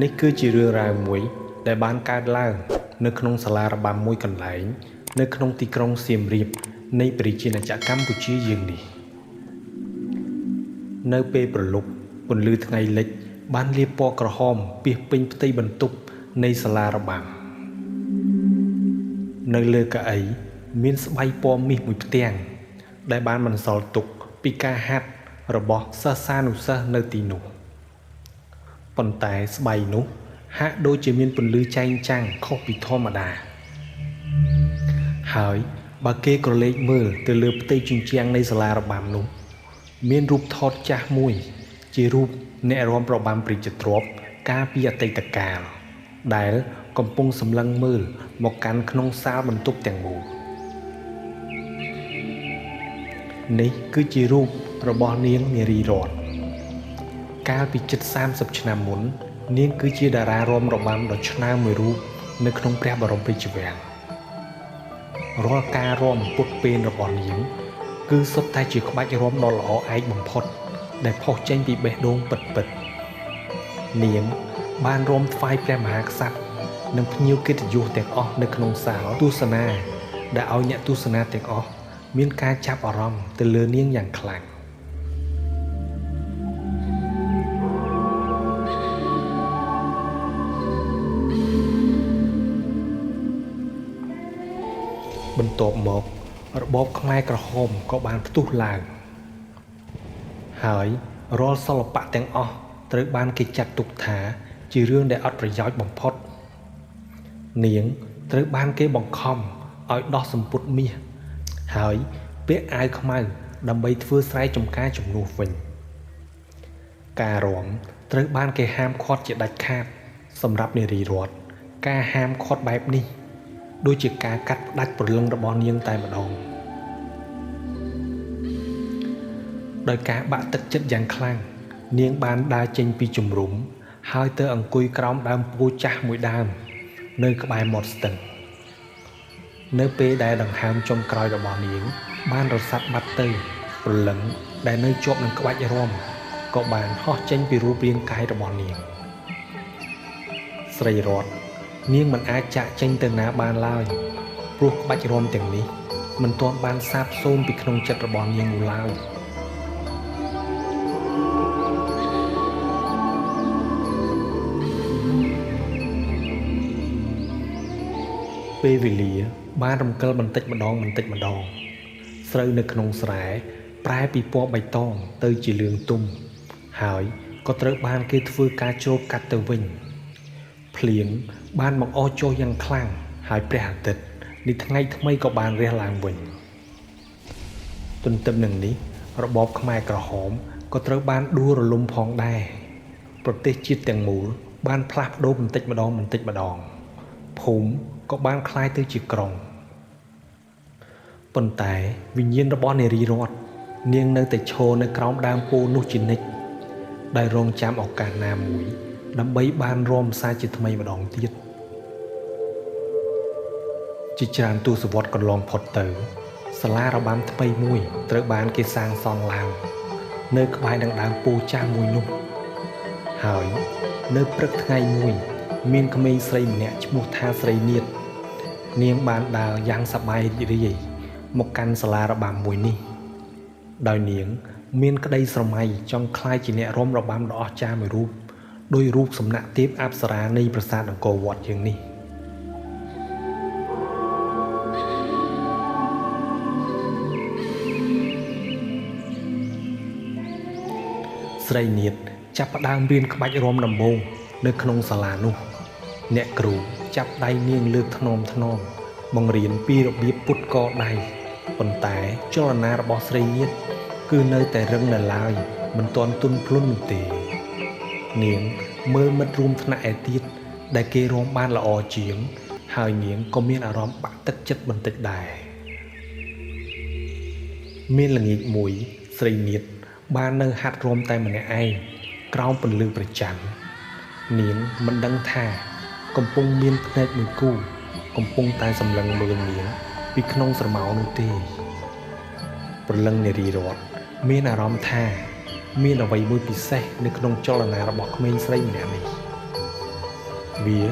នេះគឺជារឿងរ៉ាវមួយដែលបានកើតឡើងនៅក្នុងសាលារបាំមួយកន្លែងនៅក្នុងទីក្រុងសៀមរាបនៃប្រជាណាចក្រកម្ពុជាយើងនេះនៅពេលព្រលប់ពន្លឺថ្ងៃលិចបានលាបពណ៌ក្រហមពាសពេញផ្ទៃបន្ទប់នៃសាលារបាំនៅលើកៅអីមានស្បៃពណ៌មាសមួយផ្ទាំងដែលបានបន្សល់ទុកពីការហាត់របស់សិស្សានុសិស្សនៅទីនោះប៉ុន្តែស្បៃនោះហាក់ដូចជាមានពន្លឺចែងចាំងខុសពីធម្មតាហើយបើគេក្រឡេកមើលទៅលើផ្ទៃជញ្ជាំងនៃសាលារបាំនោះមានរូបថតចាស់មួយជារូបអ្នករាំរបាំព្រាជទ្រព្យកាលពីអតីតកាលដែលកំពុងសម្លឹងមើលមកកាន់ក្នុងសាលបន្ទប់ទាំងមូលនេះគឺជារូបរបស់នាងនារីរតន៍កាលពីជិត30ឆ្នាំមុននាងគឺជាតារារាំរបាំដ៏ឆ្នើមមួយរូបនៅក្នុងព្រះបរមរាជវាំងរាល់ការរាំពុតពេនរបស់នាងគឺសុទ្ធតែជាក្បាច់រាំដ៏ល្អឯកបំផុតដែលផុសចេញពីបេះដូងពិតៗនាងបានរាំថ្វាយព្រះមហាក្សត្រនិងភ្ញៀវកិត្តិយសទាំងអស់នៅក្នុងសាលទស្សនាដែលឲ្យអ្នកទស្សនាទាំងអស់មានការចាប់អារម្មណ៍ទៅលើនាងយ៉ាងខ្លាំងបន្ទាប់មករបបខ្មែរក្រហមក៏បានផ្ទុះឡើងហើយរាល់សិល្បៈទាំងអស់ត្រូវបានគេចាត់ទុកថាជារឿងដែលអត់ប្រយោជន៍បំផុតនាងត្រូវបានគេបង្ខំឲ្យដោះសម្ពុតមាសហើយពាក់អាវខ្មៅដើម្បីធ្វើស្រែចម្ការជំនួសវិញការរាំត្រូវបានគេហាមឃាត់ជាដាច់ខាតសម្រាប់នារីរតន៍ការហាមឃាត់បែបនេះដូចជាការកាត់ផ្ដាច់ព្រលឹងរបស់នាងតែម្ដងដោយការបាក់ទឹកចិត្តយ៉ាងខ្លាំងនាងបានដើរចេញពីជំរុំហើយទៅអង្គុយក្រោមដើមពោធិ៍ចាស់មួយដើមនៅក្បែរមាត់ស្ទឹងនៅពេលដែលដង្ហើមចុងក្រោយរបស់នាងបានរសាត់បាត់ទៅព្រលឹងដែលនៅជាប់នឹងក្បាច់រាំក៏បានហោះចេញពីរូបរាងកាយរបស់នាងស្រីរតន៍នាងមិនអាចចាកចេញទៅណាបានឡើយព្រោះក្បាច់រាំទាំងនេះមិនទាន់បានសាបសូន្យពីក្នុងចិត្តរបស់នាងនោះឡើយពេលវេលាបានរំកិលបន្តិចម្ដងស្រូវនៅក្នុងស្រែប្រែពីពណ៌បៃតងទៅជាលឿងទុំហើយក៏ត្រូវបានគេធ្វើការច្រូតកាត់ទៅវិញភ្លៀងបានបង្អុរចុះយ៉ាងខ្លាំងហើយព្រះអាទិត្យនៃថ្ងៃថ្មីក៏បានរះឡើងវិញទន្ទឹមនឹងនេះរបបខ្មែរក្រហមក៏ត្រូវបានដួលរលំផងដែរប្រទេសជាតិទាំងមូលបានផ្លាស់ប្ដូរបន្តិចម្ដងភូមិក៏បានคล้ายទៅជាក្រុងប៉ុន្តែវិញ្ញាណរបស់នារីរតន៍នាងនៅតែឈរនៅក្រោមដើមពោធិ៍នោះជានិច្ចដែលរងចាំឱកាសណាមួយដើម្បីបានរាំសារជាថ្មីម្ដងទៀតជាច្រើនទសវត្សរ៍កន្លងផុតទៅសាលារបាំថ្មីមួយត្រូវបានគេសាងសង់ឡើងនៅក្បែរនឹងដើមពោធិ៍ចាស់មួយនោះហើយនៅព្រឹកថ្ងៃមួយមានក្មេងស្រីម្នាក់ឈ្មោះថាស្រីនាថនាងបានដើរយ៉ាងសប្បាយរីករាយមកកាន់សាលារបាំមួយនេះដោយនាងមានក្តីស្រមៃចង់ក្លាយជាអ្នករាំរបាំដ៏អស្ចារ្យមួយរូបដោយរូបសំណាក់ទេពអប្សរានៃប្រាសាទអង្គរវត្តយើងនេះស្រីនាថចាប់ផ្ដើមរៀនក្បាច់រាំដំបូងនៅក្នុងសាលានោះអ្នកគ្រូចាប់ដៃនាងលើកថ្នមបង្រៀនពីរបៀបពុតកដៃប៉ុន្តែចលនារបស់ស្រីនាថគឺនៅតែរឹងនៅឡើយមិនទាន់ទន់ភ្លន់នោះទេនាងមើលមិត្តរួមថ្នាក់ឯទៀតដែលគេរាំបានល្អជាងហើយនាងក៏មានអារម្មណ៍បាក់ទឹកចិត្តបន្តិចដែរមានល្ងាចមួយស្រីនាថបាននៅហាត់រាំតែម្នាក់ឯងក្រោមពន្លឺព្រះច័ន្ទនាងមិនដឹងថាកំពុងមានភ្នែកមួយគូកំពុងតែសម្លឹងមើលនាងពីក្នុងស្រមោលនោះទេព្រលឹងនារីរតន៍មានអារម្មណ៍ថាមានអ្វីមួយពិសេសនៅក្នុងចលនារបស់ក្មេងស្រីម្នាក់នេះ វា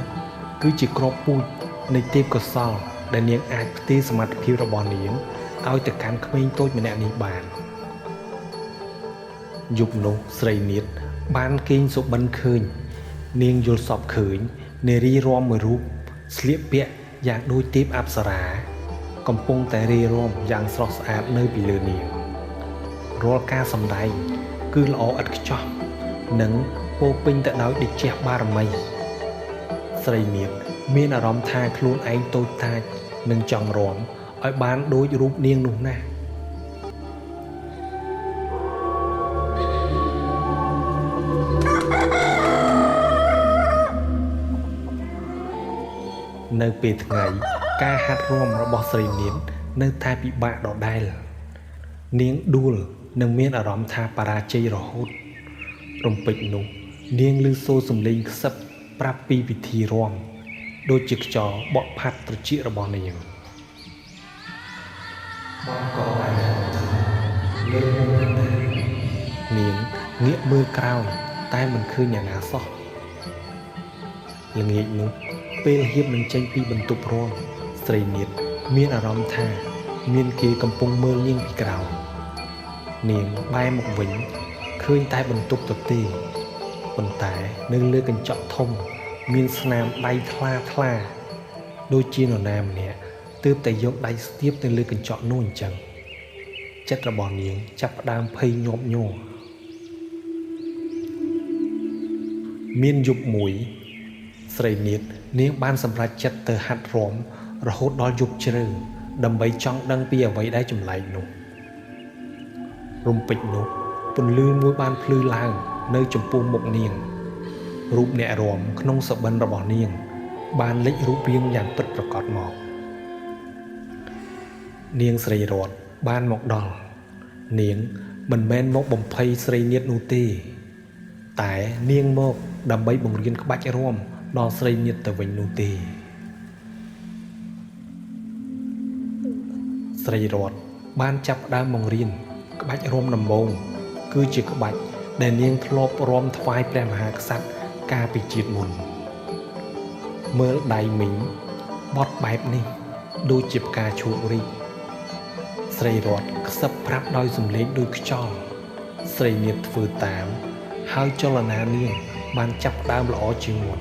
គឺជាក្របពូជនៃទេពកោសល្យដែលនាងអាចផ្ទេរសមត្ថភាពរបស់នាងឲ្យទៅកាន់ក្មេងតូចម្នាក់នេះបានយប់នោះស្រីនាថបានគេងសុបិនឃើញនាងយល់សពឃើញនារីរាំមួយរូបស្លៀកពាក់យ៉ាងដូចទេពអប្សរាកំពុងតែរារាំយ៉ាងស្រស់ស្អាតនៅពីលើនាងរាល់ការសម្ដែងគឺល្អឥតខ្ចោះនិងពោពេញទៅដោយដេជះបារមីស្រីនាថមានអារម្មណ៍ថាខ្លួនឯងតូចតាចនិងចង់រាំឲ្យបានដូចរូបនាងនោះណាស់នៅពេលថ្ងៃការហាត់រាំរបស់ស្រីនាថនៅតែពិបាកដដែលនាងដួលនិងមានអារម្មណ៍ថាបរាជ័យរហូតរំពេចនោះនាងឮសូរសំឡេងខ្សឹបប្រាប់ពីពិធីរាំដូចជាខ្យល់បក់ផាត់ត្រចៀករបស់នាងបងក៏បានលើកមុខទៅនាងងាកមើលក្រោយតែមិនឃើញអ្នកណាសោះល្ងាចនោះពេលហៀបនឹងចេញពីបន្ទប់រាំស្រីនាថមានអារម្មណ៍ថាមានគេកំពុងមើលនាងពីក្រោយនាងបែរមកវិញឃើញតែបន្ទប់ទទេប៉ុន្តែនៅលើកញ្ចក់ធំមានស្នាមដៃថ្លាថ្លាដូចជានរណាម្នាក់ទើបតែយកដៃស្ទាបទៅលើកញ្ចក់នោះអញ្ចឹងចិត្តរបស់នាងចាប់ផ្ដើមភ័យញាប់ញ័រមានយប់មួយស្រីនាថនាងបានសម្រេចចិត្តទៅហាត់រាំរហូតដល់យប់ជ្រៅដើម្បីចង់ដឹងពីអ្វីដែលចម្លែកនោះរំពេចនោះពន្លឺមួយបានភ្លឺឡើងនៅចំពោះមុខនាងរូបអ្នករាំក្នុងសុបិនរបស់នាងបានលេចរូបរាងយ៉ាងពិតប្រាកដមកនាងស្រីរតបានមកដល់នាងមិនមែនមកបំភ័យស្រីនាថនោះទេតែនាងមកដើម្បីបង្រៀនក្បាច់រាំដល់ស្រីនាថទៅវិញនោះទេស្រីរតបានចាប់ផ្ដើមបង្រៀនក្បាច់រាំដំបូងគឺជាក្បាច់ដែលនាងធ្លាប់រាំថ្វាយព្រះមហាក្សត្រកាលពីជាតិមុនមើលដៃមីងបត់បែបនេះដូចជាផ្កាឈូករីកស្រីរតខ្សឹបប្រាប់ដោយសំឡេងដូចខ្យល់ស្រីនាថធ្វើតាមហើយចលនានាងបានចាប់ផ្ដើមល្អជាងមុន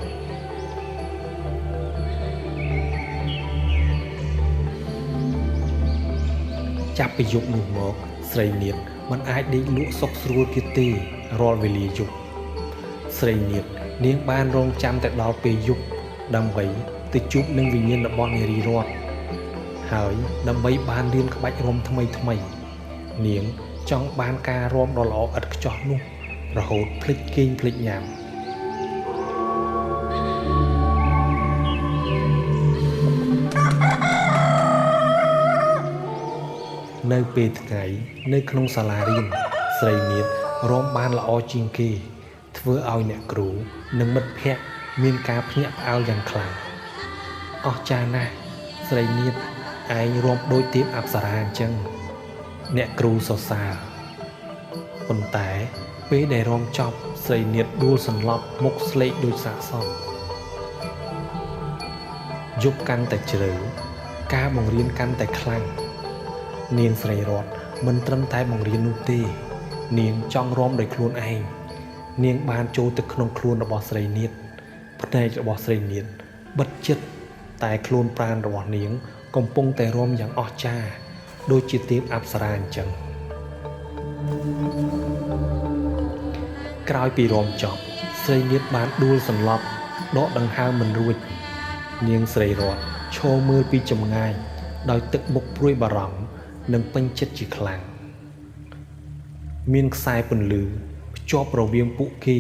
ចាប់ពីយប់នោះមកស្រីនាថមិនអាចដេកលក់សុខស្រួលទៀតទេរាល់វេលាយប់ស្រីនាថនាងបានរងចាំតែដល់ពេលយប់ដើម្បីទៅជួបនឹងវិញ្ញាណរបស់នារីរតហើយដើម្បីបានរៀនក្បាច់រាំថ្មីនាងចង់បានការរាំដ៏ល្អឥតខ្ចោះនោះរហូតភ្លេចគេងភ្លេចញ៉ាំនៅពេលថ្ងៃនៅក្នុងសាលារៀនស្រីនាថរាំបានល្អជាងគេធ្វើឲ្យអ្នកគ្រូនិងមិត្តភ័ក្តិមានការភ្ញាក់ផ្អើលយ៉ាងខ្លាំងអស្ចារ្យណាស់ស្រីនាថឯងរាំដូចទេពអប្សរាអញ្ចឹងអ្នកគ្រូសរសើរប៉ុន្តែពេលដែលរាំចប់ស្រីនាថដួលសន្លប់មុខស្លេកដូចសាកសពយប់កាន់តែជ្រៅការបង្រៀនកាន់តែខ្លាំងនាងស្រីរតមិនត្រឹមតែបង្រៀននោះទេនាងចង់រាំដោយខ្លួនឯងនាងបានចូលទៅក្នុងខ្លួនរបស់ស្រីនាថភ្នែករបស់ស្រីនាថបិទជិតតែខ្លួនប្រាណរបស់នាងកំពុងតែរាំយ៉ាងអស្ចារ្យដូចជាទេពអប្សរាអញ្ចឹងក្រោយពីរាំចប់ស្រីនាថបានដួលសន្លប់ដកដង្ហើមមិនរួចនាងស្រីរតឈរមើលពីចម្ងាយដោយទឹកមុខព្រួយបារម្ភនិងពេញចិត្តជាខ្លាំងមានខ្សែពន្លឺភ្ជាប់រវាងពួកគេ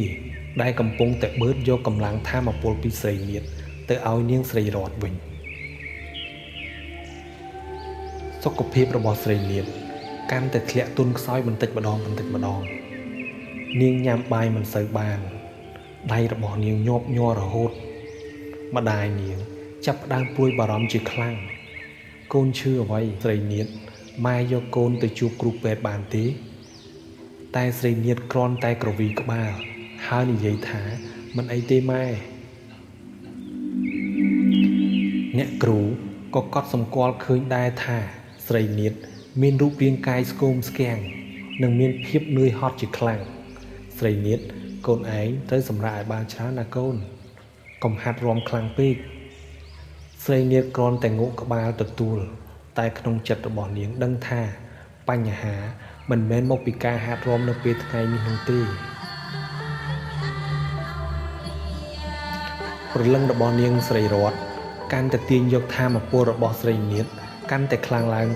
ដែលកំពុងតែបឺតយកកម្លាំងថាមពលពីស្រីនាថទៅឲ្យនាងស្រីរតវិញសុខភាពរបស់ស្រីនាថកាន់តែធ្លាក់ទន់ខ្សោយបន្តិចម្ដងនាងញ៉ាំបាយមិនសូវបានដៃរបស់នាងញាប់ញ័ររហូតម្ដាយនាងចាប់ផ្ដើមព្រួយបារម្ភជាខ្លាំងកូនឈឺអ្វីស្រីនាថម៉ែយកកូនទៅជួបគ្រូពេទ្យបានទេតែស្រីនាថគ្រាន់តែក្រវីក្បាលហើយនិយាយថាមិនអីទេម៉ែ អ្នកគ្រូក៏កត់សម្គាល់ឃើញដែរថាស្រីនាថមានរូបរាងកាយស្គមស្គាំងនិងមានភាពនឿយហត់ជាខ្លាំងស្រីនាថកូនឯងត្រូវសម្រាកឲ្យបានច្រើនណាកូនកុំហាត់រាំខ្លាំងពេកស្រីនាថគ្រាន់តែងក់ក្បាលទទួលតែក្នុងចិត្តរបស់នាងដឹងថាបញ្ហាមិនមែនមកពីការហាត់រាំនៅពេលថ្ងៃនេះនោះទេព្រលឹងរបស់នាងស្រីរតកាន់តែទាញយកធម៌ពលរបស់ស្រីនាថកាន់តែខ្លាំងឡើង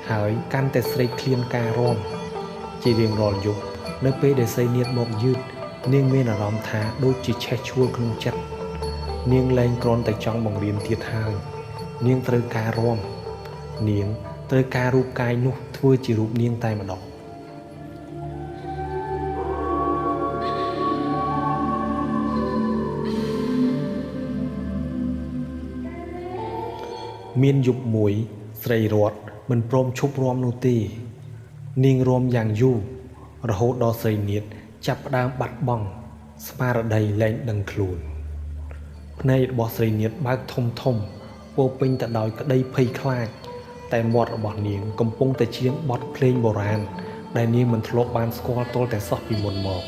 ហើយកាន់តែស្រេកឃ្លានការរាំជារៀងរាល់យប់នៅពេលដែលស្រីនាថមកយឺតនាងមានអារម្មណ៍ថាដូចជាឆេះឈួលក្នុងចិត្តនាងលែងគ្រាន់តែចង់បង្រៀនទៀតហើយនាងត្រូវការរាំនាងត្រូវការរូបកាយនោះធ្វើជារូបនាងតែម្ដងមានយប់មួយស្រីរតមិនព្រមឈប់រាំនោះទេនាងរាំយ៉ាងយូររហូតដល់ស្រីនាថចាប់ផ្ដើមបាត់បង់ស្មារតីលែងដឹងខ្លួនភ្នែករបស់ស្រីនាថបើកធំពោពេញទៅដោយក្តីភ័យខ្លាចតែមាត់របស់នាងកំពុងតែច្រៀងបទភ្លេងបុរាណដែលនាងមិនធ្លាប់បានស្គាល់ទាល់តែសោះពីមុនមក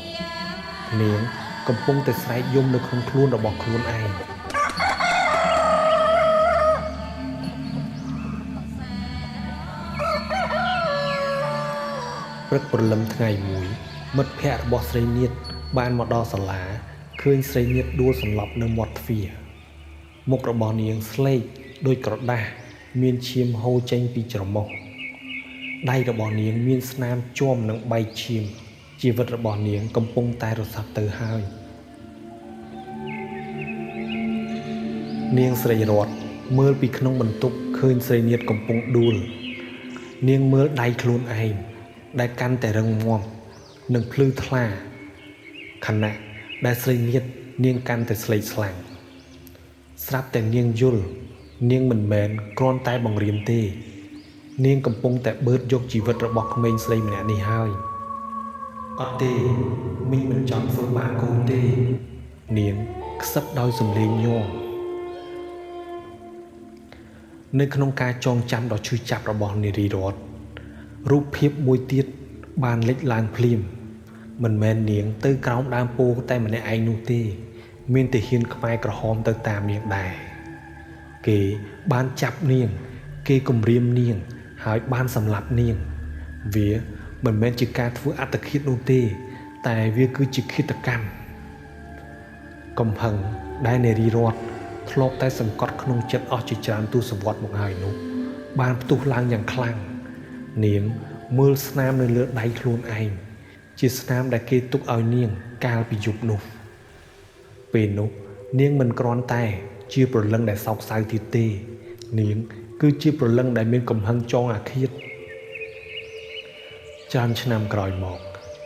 នាងកំពុងតែស្រែកយំនៅក្នុងខ្លួនរបស់ខ្លួនឯងព្រឹកព្រលឹមថ្ងៃមួយមិត្តភ័ក្តិរបស់ស្រីនាថបានមកដល់សាលាឃើញស្រីនាថដួលសន្លប់នៅមាត់ទ្វារមុខរបស់នាងស្លេកដូចក្រដាសមានឈាមហូរចេញពីច្រមុះដៃរបស់នាងមានស្នាមជាំនឹងបែកឈាមជីវិតរបស់នាងកំពុងតែរសាត់ទៅហើយនាងស្រីរតមើលពីក្នុងបន្ទប់ឃើញស្រីនាថកំពុងដួលនាងមើលដៃខ្លួនឯងដែលកាន់តែរឹងមាំនិងភ្លឺថ្លាខណៈដែលស្រីនាថនាងកាន់តែស្លេកស្លាំងស្រាប់តែនាងយល់នាងមិនមែនគ្រាន់តែបង្រៀនទេនាងកំពុងតែបឺតយកជីវិតរបស់ក្មេងស្រីម្នាក់នេះហើយអត់ទេមីងមិនចង់ធ្វើបាបកូនទេនាងខ្សឹបដោយសំឡេងញ័រនៅក្នុងការចងចាំដ៏ឈឺចាប់របស់នារីរតរូបភាពមួយទៀតបានលេចឡើងភ្លាមមិនមែននាងទៅក្រោមដើមពោធិ៍តែម្នាក់ឯងនោះទេមានទាហានខ្មែរក្រហមទៅតាមនាងដែរគេបានចាប់នាងគេគំរាមនាងហើយបានសម្លាប់នាងវាមិនមែនជាការធ្វើអត្តឃាតនោះទេតែវាគឺជាឃាតកម្មកំហឹងដែលនារីរតធ្លាប់តែសង្កត់ក្នុងចិត្តអស់ជាច្រើនទសវត្សរ៍មកហើយនោះបានផ្ទុះឡើងយ៉ាងខ្លាំងនាងមើលស្នាមនៅលើដៃខ្លួនឯងជាស្នាមដែលគេទុកឲ្យនាងកាលពីយប់នោះពេលនោះនាងមិនគ្រាន់តែជាព្រលឹងដែលសោកសៅទៀតទេនាងគឺជាព្រលឹងដែលមានកំហឹងចងអាឃាតច្រើនឆ្នាំក្រោយមក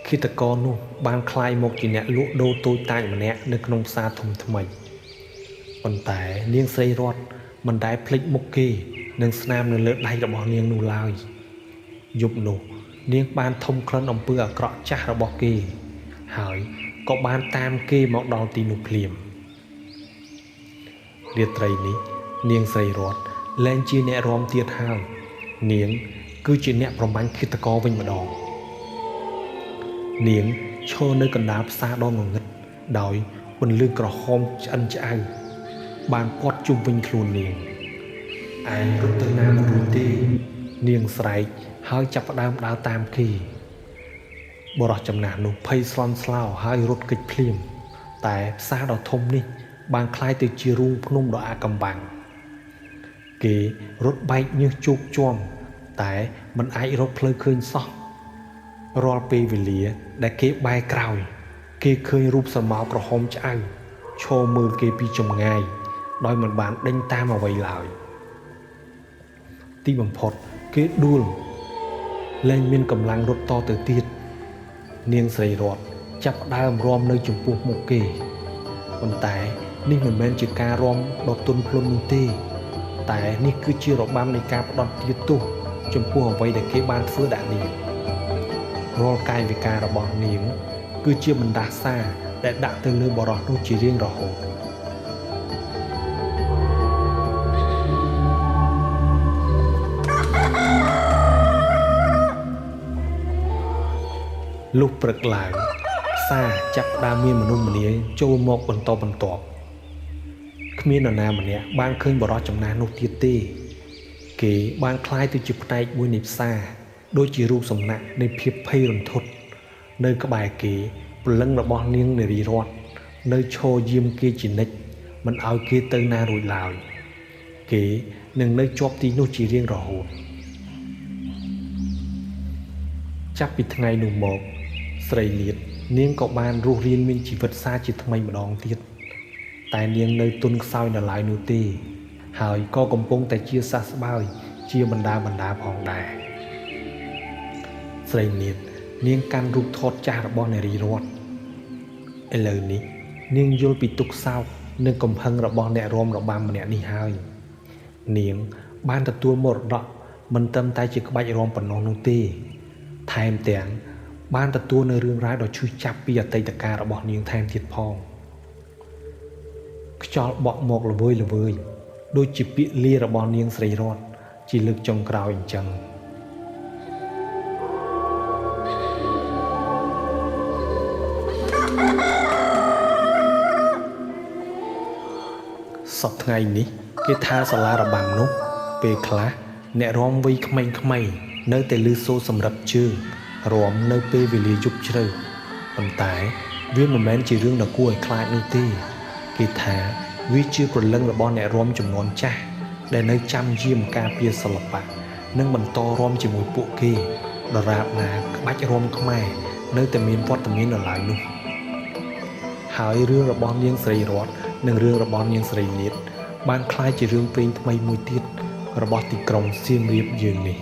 ឃាតករនោះបានក្លាយមកជាអ្នកលក់ដូរតូចតាចម្នាក់នៅក្នុងផ្សារធំថ្មីប៉ុន្តែនាងស្រីរតមិនដែលភ្លេចមុខគេនិងស្នាមនៅលើដៃរបស់នាងនោះឡើយយប់នោះនាងបានធំក្លិនអំពើអាក្រក់ចាស់របស់គេហើយក៏បានតាមគេមកដល់ទីនោះភ្លាមរាត្រីនេះនាងស្រីរតលែងជាអ្នករាំទៀតហើយនាងគឺជាអ្នកប្រមាញ់ឃាតករវិញម្ដងនាងឈរនៅកណ្ដាលផ្សារដ៏ងងឹតដោយពន្លឺក្រហមឆ្អិនឆ្អៅបានព័ទ្ធជុំវិញខ្លួននាងឯងរត់ទៅណាមិនរួចទេនាងស្រែកហើយចាប់ផ្ដើមដើរតាមគេបរិះចំណាស់នោះភ័យស្លន់ស្លោហើយរត់គេចភ្លាមតែផ្សារដ៏ធំនេះបានคล้ายទៅជារូងភ្នំដ៏អាថ៌កំបាំងគេរត់បែកញើសជោគជាំតែមិនអាចរកផ្លូវឃើញសោះរាល់ពេលវេលាដែលគេបែរក្រោយគេឃើញរូបស្រមោលក្រហមឆ្អៅឈរមើលគេពីចម្ងាយដោយមិនបានដេញតាមអ្វីឡើយទីបំផុតគេដួលលែងមានកម្លាំងរត់តទៅទៀតនាងស្រីរតចាប់ផ្ដើមរាំនៅចំពោះមុខគេប៉ុន្តែនេះមិនមែនជាការរាំដ៏ទន់ភ្លន់នោះទេតែនេះគឺជារបាំនៃការផ្ដន់ទាទោសចំពោះអ្វីដែលគេបានធ្វើដាក់នាងរាល់កាយវិការរបស់នាងគឺជាបណ្ដាសាដែលដាក់ទៅលើបរិះនោះជារៀងរហូត លុះព្រឹកឡើងផ្សារចាប់ផ្ដើមមានមនុស្សម្នាចូលមកបន្តបន្ទាប់គ្មាននរណាម្នាក់បានឃើញបរិសចំណាស់នោះទៀតទេគេបានคล้ายទៅជាផ្នែកមួយនៃផ្សារដូចជារូបសំណាកនៃភាពភ័យរន្ធត់នៅក្បែរគេព្រលឹងរបស់នាងនារីរតន៍នៅឈរយាមគេជានិច្ចមិនឲ្យគេទៅណារួចឡើយគេនឹងនៅជាប់ទីនោះជារៀងរហូតចាប់ពីថ្ងៃនោះមកស្រីលាតនាងក៏បានរស់រានមានជីវិតសារជាថ្មីម្ដងទៀតតែនាងនៅទុនខ្សោយនៅឡើយនោះទេហើយក៏កំពុងតែជាសះស្បើយជាបណ្ដាផងដែរស្រីលាតនាងកាន់រូបថតចាស់របស់នារីរតន៍ឥឡូវនេះនាងយល់ពីទុក្ខសោកនិងកំហឹងរបស់អ្នករាំរបាំម្នាក់នេះហើយនាងបានទទួលមរតកមិនត្រឹមតែជាក្បាច់រាំប៉ុណ្ណោះនោះទេថែមទាំងបានទទួលនៅរឿងរ៉ាវដ៏ឈឺចាប់ពីអតីតកាលរបស់នាងថែមទៀតផងខ្យល់បក់មកល្វើយដូចជាពាក្យលារបស់នាងស្រីរតន៍ជាលើកចុងក្រោយអញ្ចឹងសប្តាហ៍ថ្ងៃនេះគេថាសាលារបាំនោះពេលខ្លះអ្នករាំវ័យក្មេងៗនៅតែលឺសូរសម្រាប់ជើងរាំនៅពេលវេលាយប់ជ្រៅប៉ុន្តែវាមិនមែនជារឿងដ៏គួរឲ្យខ្លាចនោះទេគេថាវាជាព្រលឹងរបស់អ្នករាំចំនួនចាស់ដែលនៅចាំយាមការពារសិល្បៈនិងបន្តរាំជាមួយពួកគេដរាបណាក្បាច់រាំខ្មែរនៅតែមានវត្តមាននៅឡើយនោះហើយរឿងរបស់នាងស្រីរតន៍និងរឿងរបស់នាងស្រីលាតបានក្លាយជារឿងព្រេងថ្មីមួយទៀតរបស់ទីក្រុងសៀមរាបយើងនេះ